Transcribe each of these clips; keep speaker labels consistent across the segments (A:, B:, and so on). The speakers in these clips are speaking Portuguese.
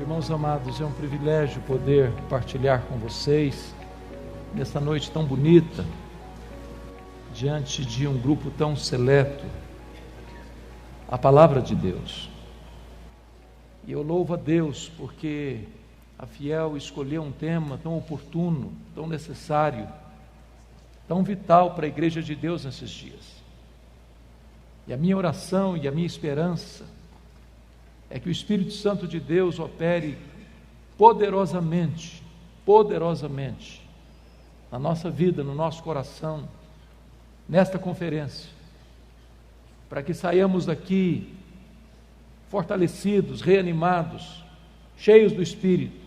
A: Irmãos amados, é um privilégio poder partilhar com vocês nesta noite tão bonita, diante de um grupo tão seleto, a palavra de Deus. E eu louvo a Deus porque a Fiel escolheu um tema tão oportuno, tão necessário, tão vital para a igreja de Deus nesses dias. E a minha oração e a minha esperança é que o Espírito Santo de Deus opere poderosamente na nossa vida, no nosso coração, nesta conferência, para que saiamos daqui fortalecidos, reanimados, cheios do Espírito,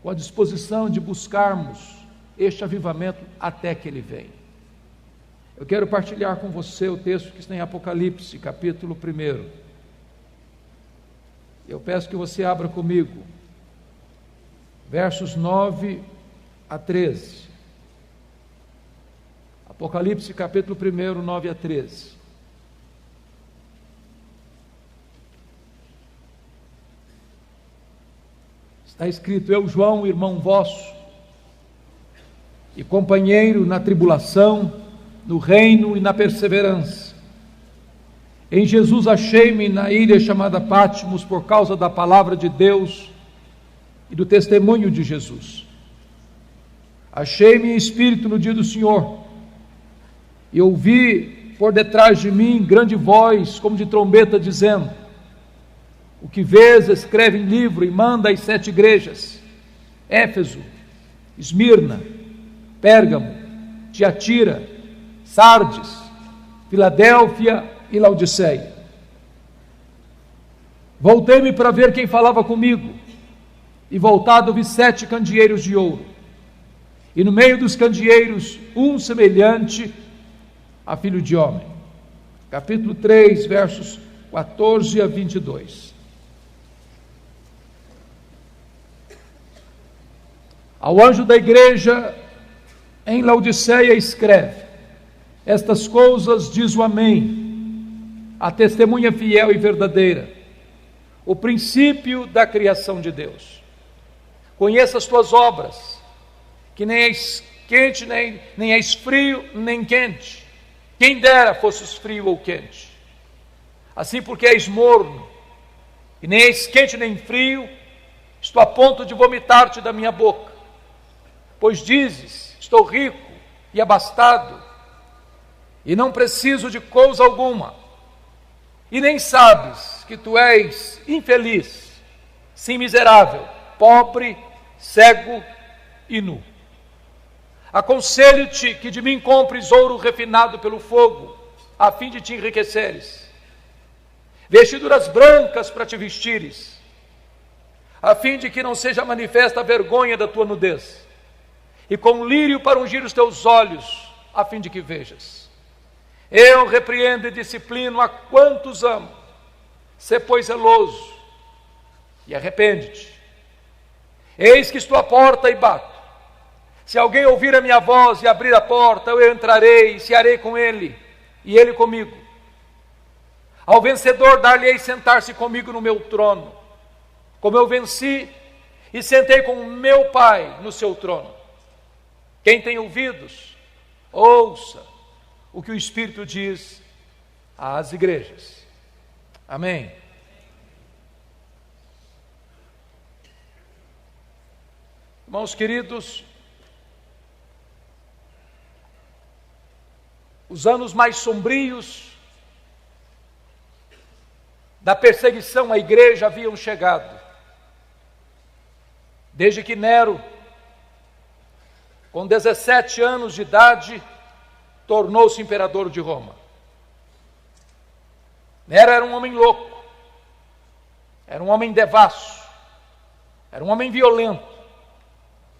A: com a disposição de buscarmos este avivamento até que ele venha. Eu quero partilhar com você o texto que está em Apocalipse, capítulo 1. Eu peço que você abra comigo, versos 9 a 13. Apocalipse, capítulo 1, 9 a 13. Está escrito: Eu, João, irmão vosso, e companheiro na tribulação, no reino e na perseverança, em Jesus achei-me na ilha chamada Patmos por causa da palavra de Deus e do testemunho de Jesus. Achei-me em espírito no dia do Senhor, e ouvi por detrás de mim grande voz, como de trombeta, dizendo: O que vês, escreve em livro e manda às 7 igrejas: Éfeso, Esmirna, Pérgamo, Tiatira, Sardes, Filadélfia e Laodiceia. Voltei-me para ver quem falava comigo, e voltado vi 7 candeeiros de ouro, e no meio dos candeeiros um semelhante a filho de homem. Capítulo 3, versos 14 a 22. Ao anjo da igreja em Laodiceia escreve: Estas coisas diz o Amém, a testemunha fiel e verdadeira, o princípio da criação de Deus. Conheça as tuas obras, que nem és quente, nem és frio, nem quente. Quem dera fosses frio ou quente. Assim, porque és morno, e nem és quente nem frio, estou a ponto de vomitar-te da minha boca. Pois dizes: estou rico e abastado, e não preciso de coisa alguma, e nem sabes que tu és infeliz, sim, miserável, pobre, cego e nu. Aconselho-te que de mim compres ouro refinado pelo fogo, a fim de te enriqueceres, vestiduras brancas para te vestires, a fim de que não seja manifesta a vergonha da tua nudez, e com lírio para ungir os teus olhos, a fim de que vejas. Eu repreendo e disciplino a quantos amo. Sê, pois, zeloso e arrepende-te. Eis que estou à porta e bato. Se alguém ouvir a minha voz e abrir a porta, eu entrarei e cearei com ele, e ele comigo. Ao vencedor dar-lhe-ei sentar-se comigo no meu trono, como eu venci e sentei com o meu Pai no seu trono. Quem tem ouvidos, ouça o que o Espírito diz às igrejas. Amém. Irmãos queridos, os anos mais sombrios da perseguição à igreja haviam chegado, desde que Nero, com 17 anos de idade, tornou-se imperador de Roma. Nero era um homem louco, era um homem devasso, era um homem violento,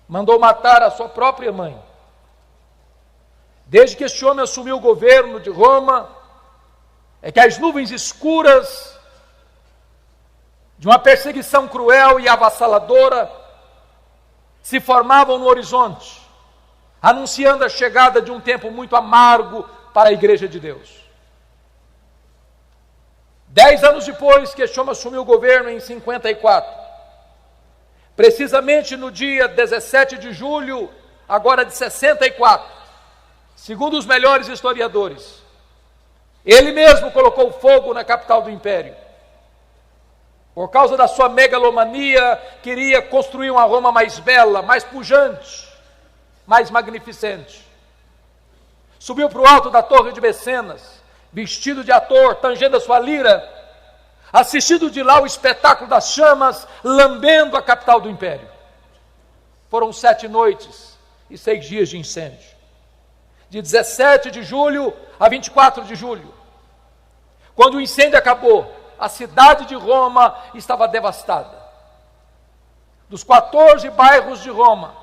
A: mandou matar a sua própria mãe. Desde que este homem assumiu o governo de Roma, é que as nuvens escuras de uma perseguição cruel e avassaladora se formavam no horizonte, anunciando a chegada de um tempo muito amargo para a igreja de Deus. 10 anos depois que este homem assumiu o governo, em 54, precisamente no dia 17 de julho, agora de 64, segundo os melhores historiadores, ele mesmo colocou fogo na capital do império. Por causa da sua megalomania, queria construir uma Roma mais bela, mais pujante, mais magnificente. Subiu para o alto da torre de Mecenas, vestido de ator, tangendo a sua lira, assistindo de lá o espetáculo das chamas, lambendo a capital do império. Foram 7 noites e 6 dias de incêndio. De 17 de julho a 24 de julho. Quando o incêndio acabou, a cidade de Roma estava devastada. Dos 14 bairros de Roma,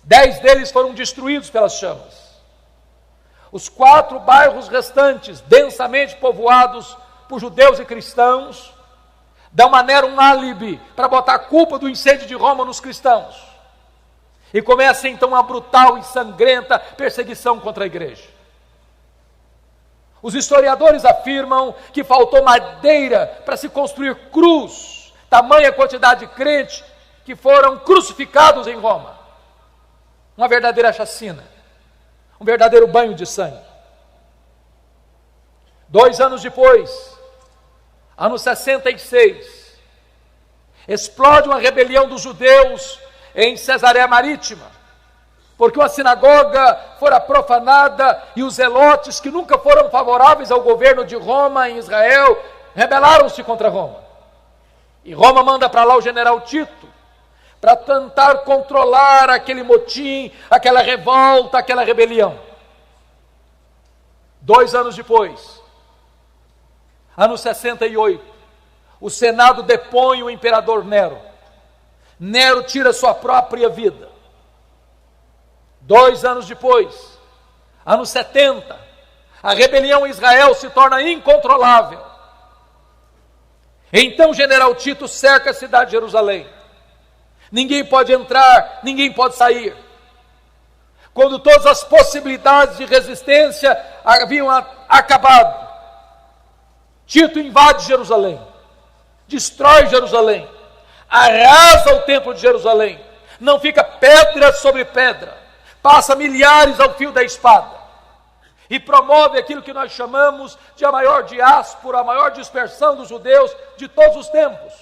A: 10 deles foram destruídos pelas chamas. Os 4 bairros restantes, densamente povoados por judeus e cristãos, dão a Nero um álibi para botar a culpa do incêndio de Roma nos cristãos. E começa então uma brutal e sangrenta perseguição contra a igreja. Os historiadores afirmam que faltou madeira para se construir cruz, tamanha quantidade de crentes que foram crucificados em Roma. Uma verdadeira chacina, um verdadeiro banho de sangue. 2 anos depois, ano 66, explode uma rebelião dos judeus em Cesareia Marítima, porque uma sinagoga fora profanada e os zelotes, que nunca foram favoráveis ao governo de Roma em Israel, rebelaram-se contra Roma. E Roma manda para lá o general Tito, para tentar controlar aquele motim, aquela revolta, aquela rebelião. 2 anos depois, ano 68, o Senado depõe o imperador Nero. Nero tira sua própria vida. 2 anos depois, ano 70, a rebelião em Israel se torna incontrolável. Então o general Tito cerca a cidade de Jerusalém. Ninguém pode entrar, ninguém pode sair. Quando todas as possibilidades de resistência haviam acabado, Tito invade Jerusalém, destrói Jerusalém, arrasa o templo de Jerusalém, não fica pedra sobre pedra, passa milhares ao fio da espada e promove aquilo que nós chamamos de a maior diáspora, a maior dispersão dos judeus de todos os tempos,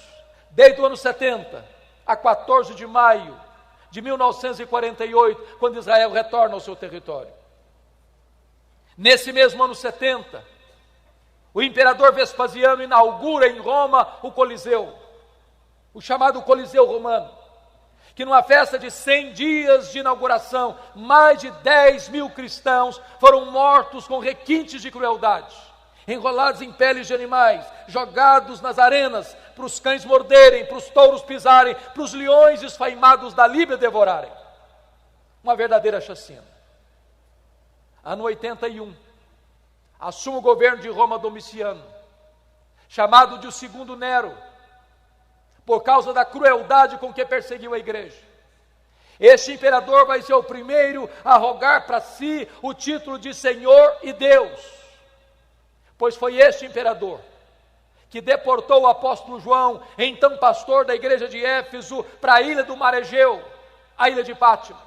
A: desde o ano 70 a 14 de maio de 1948, quando Israel retorna ao seu território. Nesse mesmo ano 70, o imperador Vespasiano inaugura em Roma o Coliseu, o chamado Coliseu Romano, que numa festa de 100 dias de inauguração, mais de 10.000 cristãos foram mortos com requintes de crueldade, enrolados em peles de animais, jogados nas arenas, para os cães morderem, para os touros pisarem, para os leões esfaimados da Líbia devorarem. Uma verdadeira chacina. Ano 81, assume o governo de Roma Domiciano, chamado de o segundo Nero, por causa da crueldade com que perseguiu a igreja. Este imperador vai ser o primeiro a rogar para si o título de Senhor e Deus, pois foi este imperador que deportou o apóstolo João, então pastor da igreja de Éfeso, para a ilha do Mar Egeu, a ilha de Patmos.